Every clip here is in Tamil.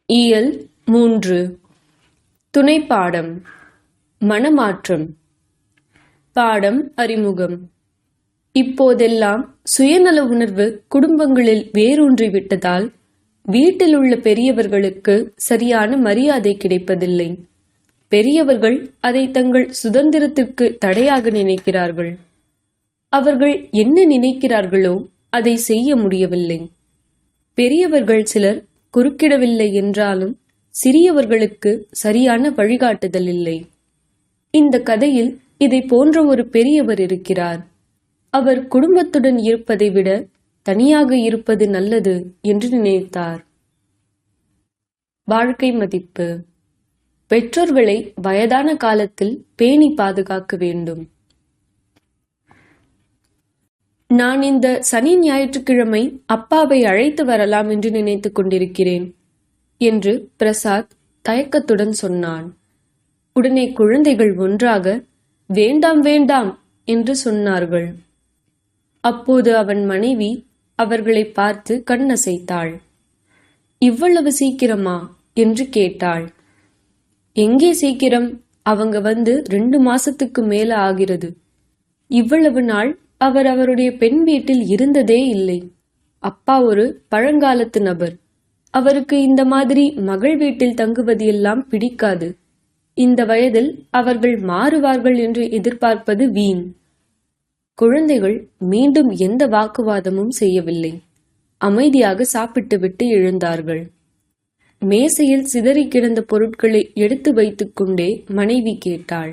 இயல் 3 துணைப்பாடம் மனமாற்றம். பாடம் அறிமுகம். இப்போதெல்லாம் சுயநல உணர்வு குடும்பங்களில் வேரூன்றி விட்டதால் வீட்டில் உள்ள பெரியவர்களுக்கு சரியான மரியாதை கிடைப்பதில்லை. பெரியவர்கள் அதை தங்கள் சுதந்திரத்திற்கு தடையாக நினைக்கிறார்கள். அவர்கள் என்ன நினைக்கிறார்களோ அதை செய்ய முடியவில்லை. பெரியவர்கள் சிலர் குறுக்கிடவில்லை என்றாலும் சிறியவர்களுக்கு சரியான வழிகாட்டுதல் இல்லை. இந்த கதையில் இதை போன்ற ஒரு பெரியவர் இருக்கிறார். அவர் குடும்பத்துடன் இருப்பதை விட தனியாக இருப்பது நல்லது என்று நினைத்தார். வாழ்க்கை மதிப்பு. பெற்றோர்களை வயதான காலத்தில் பேணி பாதுகாக்க வேண்டும். நான் இந்த சனி ஞாயிற்றுக்கிழமை அப்பாவை அழைத்து வரலாம் என்று நினைத்துக் கொண்டிருக்கிறேன் என்று பிரசாத் தயக்கத்துடன் சொன்னான். உடனே குழந்தைகள் ஒன்றாக வேண்டாம் வேண்டாம் என்று சொன்னார்கள். அப்போது அவன் மனைவி அவர்களை பார்த்து கண்ணசைத்தாள். இவ்வளவு சீக்கிரமா என்று கேட்டாள். எங்கே சீக்கிரம், அவங்க வந்து 2 மாசத்துக்கு மேல ஆகிறது. இவ்வளவு நாள் அவர் அவருடைய பெண் வீட்டில் இருந்ததே இல்லை. அப்பா ஒரு பழங்காலத்து நபர். அவருக்கு இந்த மாதிரி மகள் வீட்டில் தங்குவது எல்லாம் பிடிக்காது. இந்த வயதில் அவர்கள் மாறுவார்கள் என்று எதிர்பார்ப்பது வீண். குழந்தைகள் மீண்டும் எந்த வாக்குவாதமும் செய்யவில்லை. அமைதியாக சாப்பிட்டுவிட்டு எழுந்தார்கள். மேசையில் சிதறி கிடந்த பொருட்களை எடுத்து வைத்துக் கொண்டே மனைவி கேட்டாள்,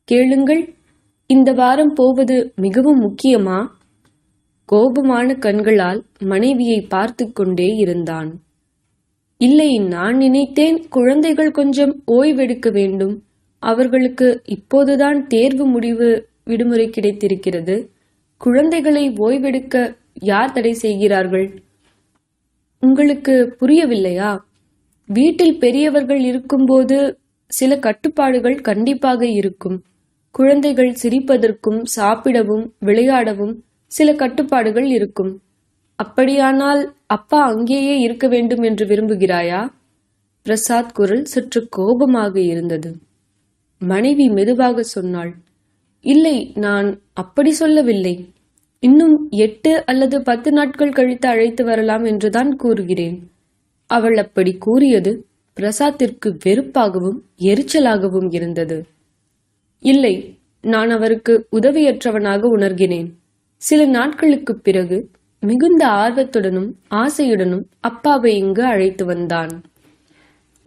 கேளுங்கள், இந்த வாரம் போவது மிகவும் முக்கியமா? கோபமான கண்களால் மனைவியை பார்த்து கொண்டே இருந்தான். இல்லை, நான் நினைத்தேன் குழந்தைகள் கொஞ்சம் ஓய்வெடுக்க வேண்டும். அவர்களுக்கு இப்போதுதான் தேர்வு முடிவு விடுமுறை கிடைத்திருக்கிறது. குழந்தைகளை ஓய்வெடுக்க யார் தடை செய்கிறார்கள்? உங்களுக்கு புரியவில்லையா? வீட்டில் பெரியவர்கள் இருக்கும்போது சில கட்டுப்பாடுகள் கண்டிப்பாக இருக்கும். குழந்தைகள் சிரிப்பதற்கும் சாப்பிடவும் விளையாடவும் சில கட்டுப்பாடுகள் இருக்கும். அப்படியானால் அப்பா அங்கேயே இருக்க வேண்டும் என்று விரும்புகிறாயா? பிரசாத் குரல் சற்று கோபமாக இருந்தது. மனைவி மெதுவாக சொன்னாள், இல்லை, நான் அப்படி சொல்லவில்லை. இன்னும் 8 அல்லது 10 நாட்கள் கழித்து அழைத்து வரலாம் என்றுதான் கூறுகிறேன். அவள் அப்படி கூறியது பிரசாத்திற்கு வெறுப்பாகவும் எரிச்சலாகவும் இருந்தது. இல்லை, நான் அவருக்கு உதவியற்றவனாக உணர்கிறேன். சில நாட்களுக்கு பிறகு மிகுந்த ஆர்வத்துடனும் ஆசையுடனும் அப்பாவை இங்கு அழைத்து வந்தான்.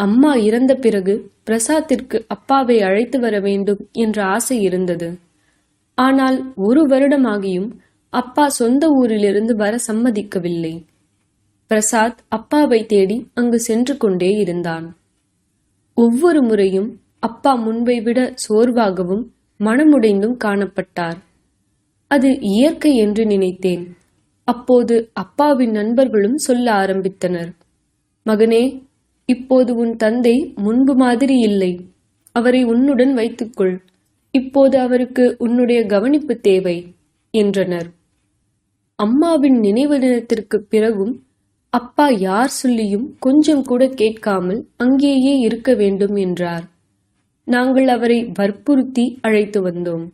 அம்மா இறந்த பிறகு பிரசாத்திற்கு அப்பாவை அழைத்து வர வேண்டும் என்ற ஆசை இருந்தது. ஆனால் 1 வருடமாகியும் அப்பா சொந்த ஊரிலிருந்து வர சம்மதிக்கவில்லை. பிரசாத் அப்பாவை தேடி அங்கு சென்று கொண்டே இருந்தான். ஒவ்வொரு முறையும் அப்பா முன்பை விட சோர்வாகவும் மனமுடைந்தும் காணப்பட்டார். அது இயற்கை என்று நினைத்தேன். அப்போது அப்பாவின் நண்பர்களும் சொல்ல ஆரம்பித்தனர், மகனே, இப்போது உன் தந்தை முன்பு மாதிரி இல்லை. அவரை உன்னுடன் வைத்துக்கொள். இப்போது அவருக்கு உன்னுடைய கவனிப்பு தேவை என்றனர். அம்மாவின் நினைவு தினத்திற்கு பிறகும் அப்பா யார் சொல்லியும் கொஞ்சம் கூட கேட்காமல் அங்கேயே இருக்க வேண்டும் என்றார். நாங்கள் அவரை வற்புறுத்தி அழைத்து வந்தோம்.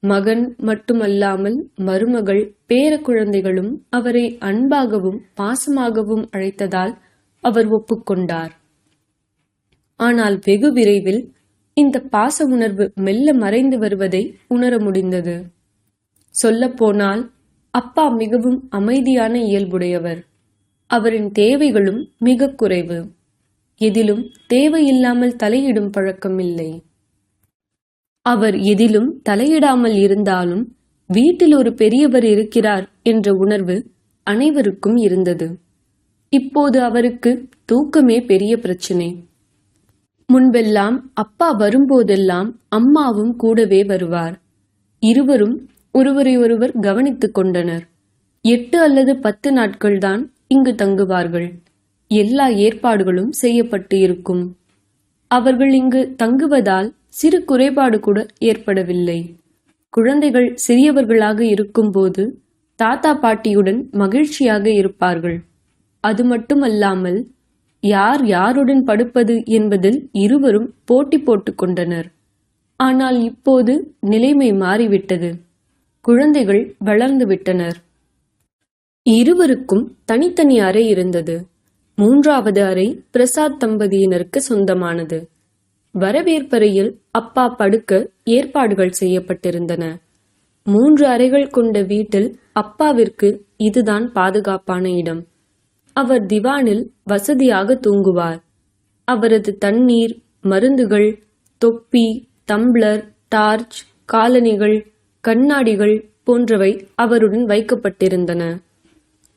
மகன் மட்டுமல்லாமல் மருமகள், பேர குழந்தைகளும் அவரை அன்பாகவும் பாசமாகவும் அழைத்ததால் அவர் ஒப்புக்கொண்டார். ஆனால் வெகு விரைவில் இந்த பாச உணர்வு மெல்ல மறைந்து வருவதை உணர முடிந்தது. சொல்லப்போனால் அப்பா மிகவும் அமைதியான இயல்புடையவர். அவரின் தேவைகளும் மிக குறைவு. எதிலும் தேவையில்லாமல் தலையிடும் பழக்கம் இல்லை. அவர் எதிலும் தலையிடாமல் இருந்தாலும் வீட்டில் ஒரு பெரியவர் இருக்கிறார் என்ற உணர்வு அனைவருக்கும் இருந்தது. இப்போது அவருக்கு தூக்கமே பெரிய பிரச்சனை. முன்பெல்லாம் அப்பா வரும்போதெல்லாம் அம்மாவும் கூடவே வருவார். இருவரும் ஒருவரை ஒருவர் கவனித்துக் கொண்டனர். 8 அல்லது 10 நாட்கள்தான் இங்கு தங்குவார்கள். எல்லா ஏற்பாடுகளும் செய்யப்பட்டு இருக்கும். அவர்கள் இங்கு தங்குவதால் சிறு குறைபாடு கூட ஏற்படவில்லை. குழந்தைகள் சிறியவர்களாக இருக்கும்போது தாத்தா பாட்டியுடன் மகிழ்ச்சியாக இருப்பார்கள். அது மட்டுமல்லாமல் யார் யாருடன் படுப்பது என்பதில் இருவரும் போட்டி போட்டுக் கொண்டனர். ஆனால் இப்போது நிலைமை மாறிவிட்டது. குழந்தைகள் வளர்ந்து விட்டனர். இருவருக்கும் தனித்தனி அறை இருந்தது. மூன்றாவது அறை பிரசாத் தம்பதியினருக்கு சொந்தமானது. வரவேற்பறையில் அப்பா படுக்க ஏற்பாடுகள் செய்யப்பட்டிருந்தன. 3 அறைகள் கொண்ட வீட்டில் அப்பாவிற்கு இதுதான் பாதுகாப்பான இடம். அவர் திவானில் வசதியாக தூங்குவார். அவரது தண்ணீர், மருந்துகள், தொப்பி, தம்ளர், டார்ச், காலணிகள், கண்ணாடிகள் போன்றவை அவருடன் வைக்கப்பட்டிருந்தன.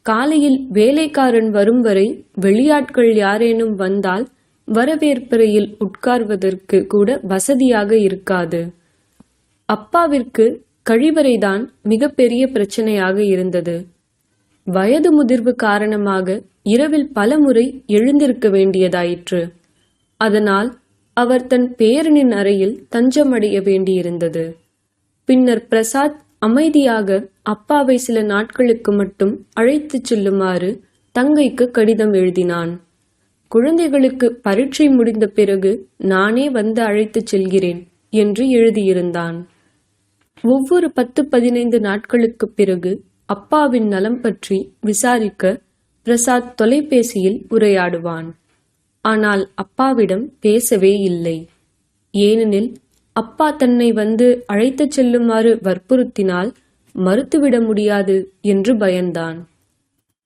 காலையில் வேலைக்காரன் வரும் வரை வெளியாட்கள் யாரேனும் வந்தால் வரவேற்பறையில் உட்கார்வதற்கு கூட வசதியாக இருக்காது. அப்பாவிற்கு கழிவறைதான் மிகப்பெரிய பிரச்சனையாக இருந்தது. வயது முதிர்வு காரணமாக இரவில் பலமுறை எழுந்திருக்க வேண்டியதாயிற்று. அதனால் அவர் தன் பேரனின் அறையில் தஞ்சமடைய வேண்டியிருந்தது. பின்னர் பிரசாத் அமைதியாக அப்பாவை சில நாட்களுக்கு மட்டும் அழைத்துச் செல்லுமாறு தங்கைக்கு கடிதம் எழுதினான். குழந்தைகளுக்கு பரீட்சை முடிந்த பிறகு நானே வந்து அழைத்துச் செல்கிறேன் என்று எழுதியிருந்தான். ஒவ்வொரு 10-15 நாட்களுக்கு பிறகு அப்பாவின் நலம் பற்றி விசாரிக்க பிரசாத் தொலைபேசியில் உரையாடுவான். ஆனால் அப்பாவிடம் பேசவே இல்லை. ஏனெனில் அப்பா தன்னை வந்து அழைத்துச் செல்லுமாறு வற்புறுத்தினால் மறுத்துவிட முடியாது என்று பயந்தான்.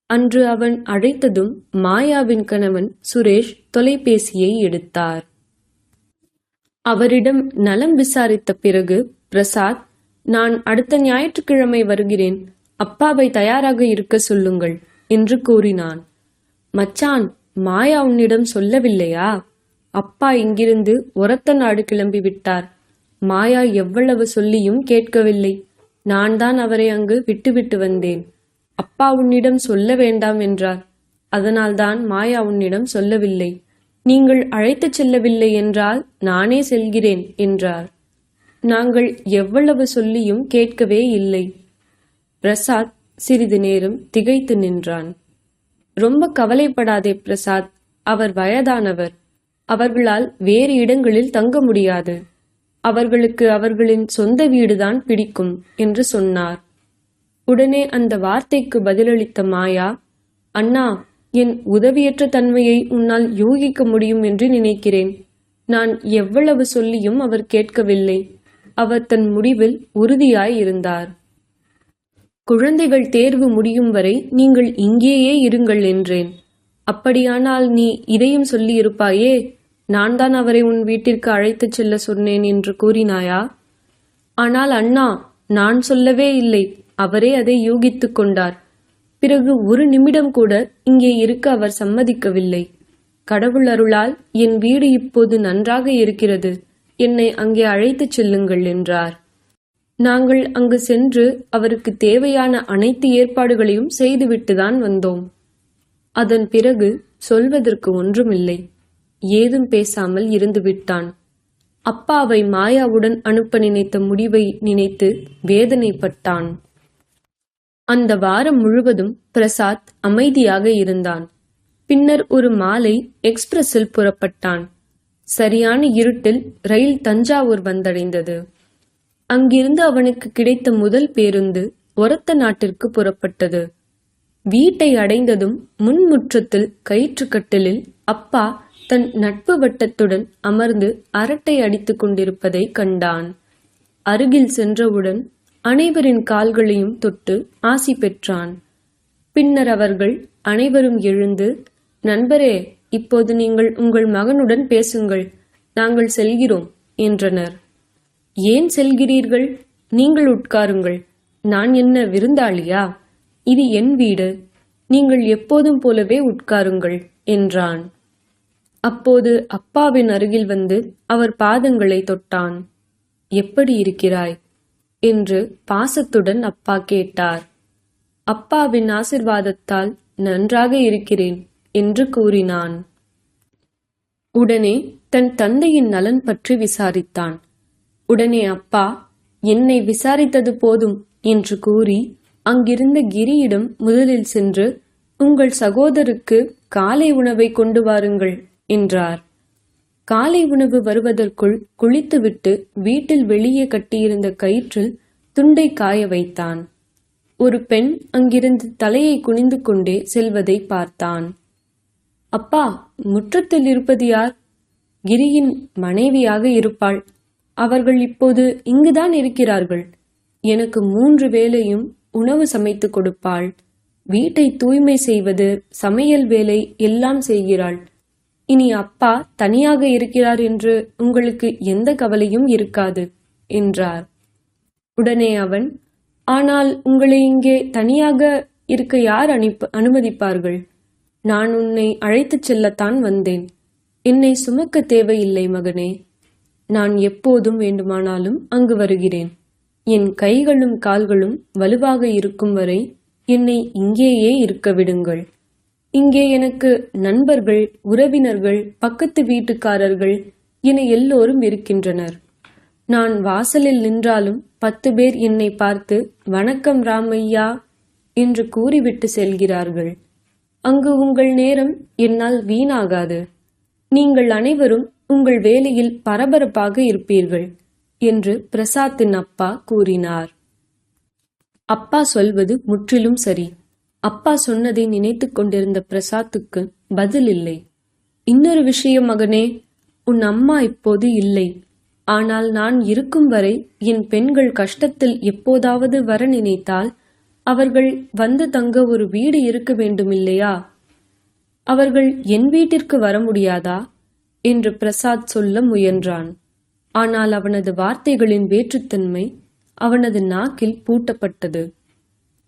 அன்று அவன் அழைத்ததும் மாயாவின் கணவன் சுரேஷ் தொலைபேசியை எடுத்தார். அவரிடம் நலம் விசாரித்த பிறகு பிரசாத், நான் அடுத்த ஞாயிற்றுக்கிழமை வருகிறேன், அப்பாவை தயாராக இருக்க சொல்லுங்கள் என்று கூறினான். மச்சான், மாயா உன்னிடம் சொல்லவில்லையா? அப்பா இங்கிருந்து ஒரத்த நாடு கிளம்பி விட்டார். மாயா எவ்வளவு சொல்லியும் கேட்கவில்லை. நான் தான் அவரை அங்கு விட்டுவிட்டு வந்தேன். அப்பா உன்னிடம் சொல்ல வேண்டாம் என்றார். அதனால்தான் மாயா உன்னிடம் சொல்லவில்லை. நீங்கள் அழைத்துச் செல்லவில்லை என்றால் நானே செல்கிறேன் என்றார். நாங்கள் எவ்வளவு சொல்லியும் கேட்கவே இல்லை. பிரசாத் சிறிது நேரம் திகைத்து நின்றான். ரொம்ப கவலைப்படாதே பிரசாத், அவர் வயதானவர். அவர்களால் வேறு இடங்களில் தங்க முடியாது. அவர்களுக்கு அவர்களின் சொந்த வீடுதான் பிடிக்கும் என்று சொன்னார். உடனே அந்த வார்த்தைக்கு பதிலளித்த மாயா, அண்ணா, என் உதவியற்ற தன்மையை உன்னால் யூகிக்க முடியும் என்று நினைக்கிறேன். நான் எவ்வளவு சொல்லியும் அவர் கேட்கவில்லை. அவர் தன் முடிவில் உறுதியாய் இருந்தார். குழந்தைகள் தேர்வு முடியும் வரை நீங்கள் இங்கேயே இருங்கள் என்றேன். அப்படியானால் நீ இதையும் சொல்லியிருப்பாயே, நான் தான் அவரை உன் வீட்டிற்கு அழைத்துச் செல்ல சொன்னேன் என்று கூறினாயா? ஆனால் அண்ணா, நான் சொல்லவே இல்லை. அவரே அதை யூகித்துக் கொண்டார். பிறகு ஒரு நிமிடம் கூட இங்கே இருக்க அவர் சம்மதிக்கவில்லை. கடவுள் அருளால் என் வீடு இப்போது நன்றாக இருக்கிறது. என்னை அங்கே அழைத்துச் செல்லுங்கள் என்றார். நாங்கள் அங்கு சென்று அவருக்கு தேவையான அனைத்து ஏற்பாடுகளையும் செய்துவிட்டுதான் வந்தோம். அதன் பிறகு சொல்வதற்கு ஒன்றுமில்லை. ஏதும் பேசாமல் இருந்து விட்டான். அப்பாவை மாயாவுடன் அனுப்ப நினைத்த முடிவை நினைத்து வேதனைப்பட்டான். அந்த வாரம் முழுவதும் பிரசாத் அமைதியாக இருந்தான். பின்னர் ஒரு மாலை எக்ஸ்பிரஸில் புறப்பட்டான். சரியான இருட்டில் ரயில் தஞ்சாவூர் வந்தடைந்தது. அங்கிருந்து அவனுக்கு கிடைத்த முதல் பேருந்து ஒரத்த நாட்டிற்கு புறப்பட்டது. வீட்டை அடைந்ததும் முன்முற்றத்தில் கயிற்றுக்கட்டிலில் அப்பா தன் நட்பு வட்டத்துடன் அமர்ந்து அரட்டை அடித்துக் கொண்டிருப்பதை கண்டான். அருகில் சென்றவுடன் அனைவரின் கால்களையும் தொட்டு ஆசி பெற்றான். பின்னர் அவர்கள் அனைவரும் எழுந்து, நண்பரே, இப்போது நீங்கள் உங்கள் மகனுடன் பேசுங்கள், நாங்கள் செல்கிறோம் என்றனர். ஏன் செல்கிறீர்கள்? நீங்கள் உட்காருங்கள். நான் என்ன விருந்தாளியா? இது என் வீடு. நீங்கள் எப்போதும் போலவே உட்காருங்கள் என்றான். அப்போது அப்பாவின் அருகில் வந்து அவர் பாதங்களை தொட்டான். எப்படி இருக்கிறாய் என்று பாசத்துடன் அப்பா கேட்டார். அப்பாவின் ஆசிர்வாதத்தால் நன்றாக இருக்கிறேன் என்று கூறினான். உடனே தன் தந்தையின் நலன் பற்றி விசாரித்தான். உடனே அப்பா, என்னை விசாரித்தது போதும் என்று கூறி அங்கிருந்த கிரியிடம் முதலில் சென்று, உங்கள் சகோதருக்கு காலை உணவை கொண்டு வாருங்கள் என்றார். காலை உணவு வருவதற்குள் குளித்துவிட்டு வீட்டில் வெளியே கட்டியிருந்த கயிற்றில் துண்டை காய வைத்தான். ஒரு பெண் அங்கிருந்து தலையை குனிந்து கொண்டே செல்வதை பார்த்தான். அப்பா, முற்றத்தில் இருப்பது யார்? கிரியின் மனைவியாக இருப்பாள். அவர்கள் இப்போது இங்குதான் இருக்கிறார்கள். எனக்கு 3 வேளையும் உணவு சமைத்து கொடுப்பாள். வீட்டை தூய்மை செய்வது, சமையல் வேலை எல்லாம் செய்கிறாள். இனி அப்பா தனியாக இருக்கிறார் என்று உங்களுக்கு எந்த கவலையும் இருக்காது என்றார். உடனே அவன், ஆனால் உங்களை இங்கே தனியாக இருக்க யார் அனுமதிப்பார்கள்? நான் உன்னை அழைத்துச் செல்லத்தான் வந்தேன். என்னை சுமக்க தேவையில்லை மகனே. நான் எப்போதும் வேண்டுமானாலும் அங்கு வருகிறேன். என் கைகளும் கால்களும் வலுவாக இருக்கும் வரை என்னை இங்கேயே இருக்க விடுங்கள். இங்கே எனக்கு நண்பர்கள், உறவினர்கள், பக்கத்து வீட்டுக்காரர்கள் என எல்லோரும் இருக்கின்றனர். நான் வாசலில் நின்றாலும் 10 பேர் என்னை பார்த்து வணக்கம் ராமையா என்று கூறிவிட்டு செல்கிறார்கள். அங்கு உங்கள் நேரம் என்னால் வீணாகாது. நீங்கள் அனைவரும் உங்கள் வேலையில் பரபரப்பாக இருப்பீர்கள் என்று பிரசாத்தின் அப்பா கூறினார். அப்பா சொல்வது முற்றிலும் சரி. அப்பா சொன்னதை நினைத்து கொண்டிருந்த பிரசாத்துக்கு பதில் இல்லை. இன்னொரு விஷயம் மகனே, உன் அம்மா இப்போது இல்லை. ஆனால் நான் இருக்கும் வரை என் பெண்கள் கஷ்டத்தில் எப்போதாவது வர நினைத்தால் அவர்கள் வந்து தங்க ஒரு வீடு இருக்க வேண்டுமில்லையா? அவர்கள் என் வீட்டிற்கு வர முடியாதா என்று பிரசாத் சொல்ல முயன்றான். ஆனால் அவனது வார்த்தைகளின் வேற்றுத்தன்மை அவனது நாக்கில் பூட்டப்பட்டது.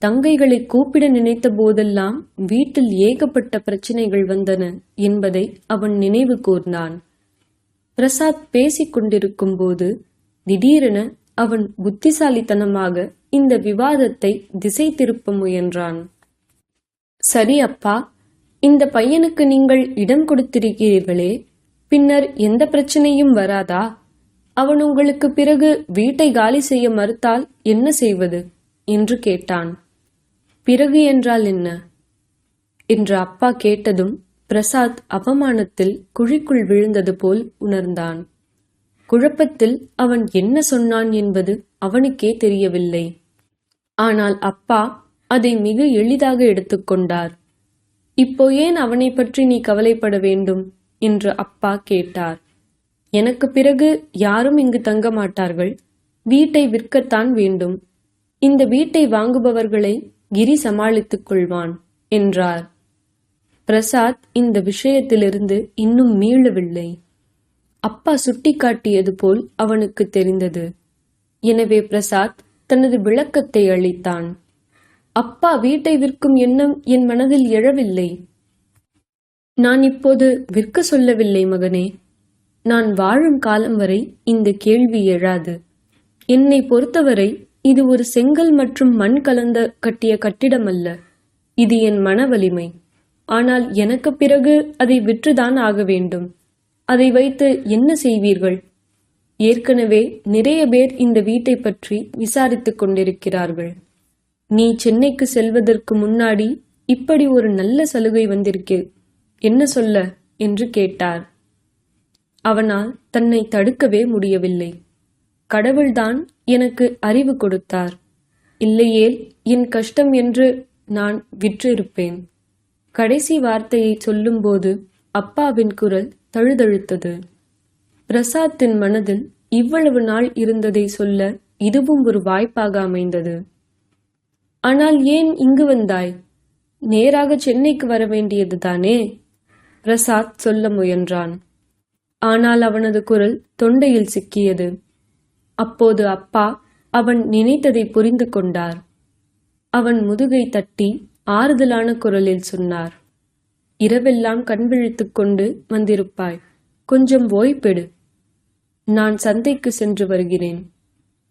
தங்கைகளை கூப்பிட நினைத்த போதெல்லாம் வீட்டில் ஏகப்பட்ட பிரச்சனைகள் வந்தன என்பதை அவன் நினைவு கூர்ந்தான். பிரசாத் பேசிக் கொண்டிருக்கும் போது திடீரென அவன் புத்திசாலித்தனமாக இந்த விவாதத்தை திசை திருப்ப முயன்றான். சரி அப்பா, இந்த பையனுக்கு நீங்கள் இடம் கொடுத்திருக்கிறீர்களே, பின்னர் எந்த பிரச்சனையும் வராதா? அவன் உங்களுக்கு பிறகு வீட்டை காலி செய்ய மறுத்தால் என்ன செய்வது என்று கேட்டான். பிறகு என்றால் என்ன என்று அப்பா கேட்டதும் பிரசாத் அவமானத்தில் குழிக்குள் விழுந்தது போல் உணர்ந்தான். குழப்பத்தில் அவன் என்ன சொன்னான் என்பது அவனுக்கே தெரியவில்லை. ஆனால் அப்பா அதை மிக எளிதாக எடுத்துக்கொண்டார். இப்போ ஏன் அவனை பற்றி நீ கவலைப்பட வேண்டும் என்று அப்பா கேட்டார். எனக்கு பிறகு யாரும் இங்கு தங்க மாட்டார்கள். வீட்டை விற்கத்தான் வேண்டும். இந்த வீட்டை வாங்குபவர்களை கிரி சமாளித்துக் கொள்வான் என்றார். பிரசாத் இந்த விஷயத்திலிருந்து இன்னும் மீளவில்லை. அப்பா சுட்டிக்காட்டியது போல் அவனுக்கு தெரிந்தது. எனவே பிரசாத் தனது விளக்கத்தை அளித்தான். அப்பா வீட்டை விற்கும் எண்ணம் என் மனதில் எழவில்லை. நான் இப்போது விற்க சொல்லவில்லை மகனே. நான் வாழும் காலம் வரை இந்த கேள்வி எழாது. என்னை பொறுத்தவரை இது ஒரு செங்கல் மற்றும் மண் கலந்த கட்டிய கட்டிடம் அல்ல. இது என் மன வலிமை. ஆனால் எனக்கு பிறகு அதை விற்றுதான் ஆக வேண்டும். அதை வைத்து என்ன செய்வீர்கள்? ஏற்கனவே நிறைய பேர் இந்த வீட்டை பற்றி விசாரித்துக் கொண்டிருக்கிறார்கள். நீ சென்னைக்கு செல்வதற்கு முன்னாடி இப்படி ஒரு நல்ல சலுகை வந்திருக்கு, என்ன சொல்ல என்று கேட்டார். அவனால் தன்னை தடுக்கவே முடியவில்லை. கடவுள்தான் எனக்கு அறிவு கொடுத்தார். இல்லையேல் என் கஷ்டம் என்று நான் விற்றிருப்பேன். கடைசி வார்த்தையை சொல்லும்போது அப்பாவின் குரல் தழுதழுத்தது. பிரசாத்தின் மனதில் இவ்வளவு நாள் இருந்ததை சொல்ல இதுவும் ஒரு வாய்ப்பாக அமைந்தது. ஆனால் ஏன் இங்கு வந்தாய்? நேராக சென்னைக்கு வர வேண்டியதுதானே? பிரசாத் சொல்ல முயன்றான். ஆனால் அவனது குரல் தொண்டையில் சிக்கியது. அப்போது அப்பா அவன் நினைத்ததை புரிந்து கொண்டார். அவன் முதுகை தட்டி ஆறுதலான குரலில் சொன்னார். இரவெல்லாம் கண் விழித்துக் கொண்டு வந்திருப்பாய். கொஞ்சம் ஓய்பெடு. நான் சந்தைக்கு சென்று வருகிறேன்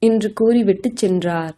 என்று கூறிவிட்டு சென்றார்.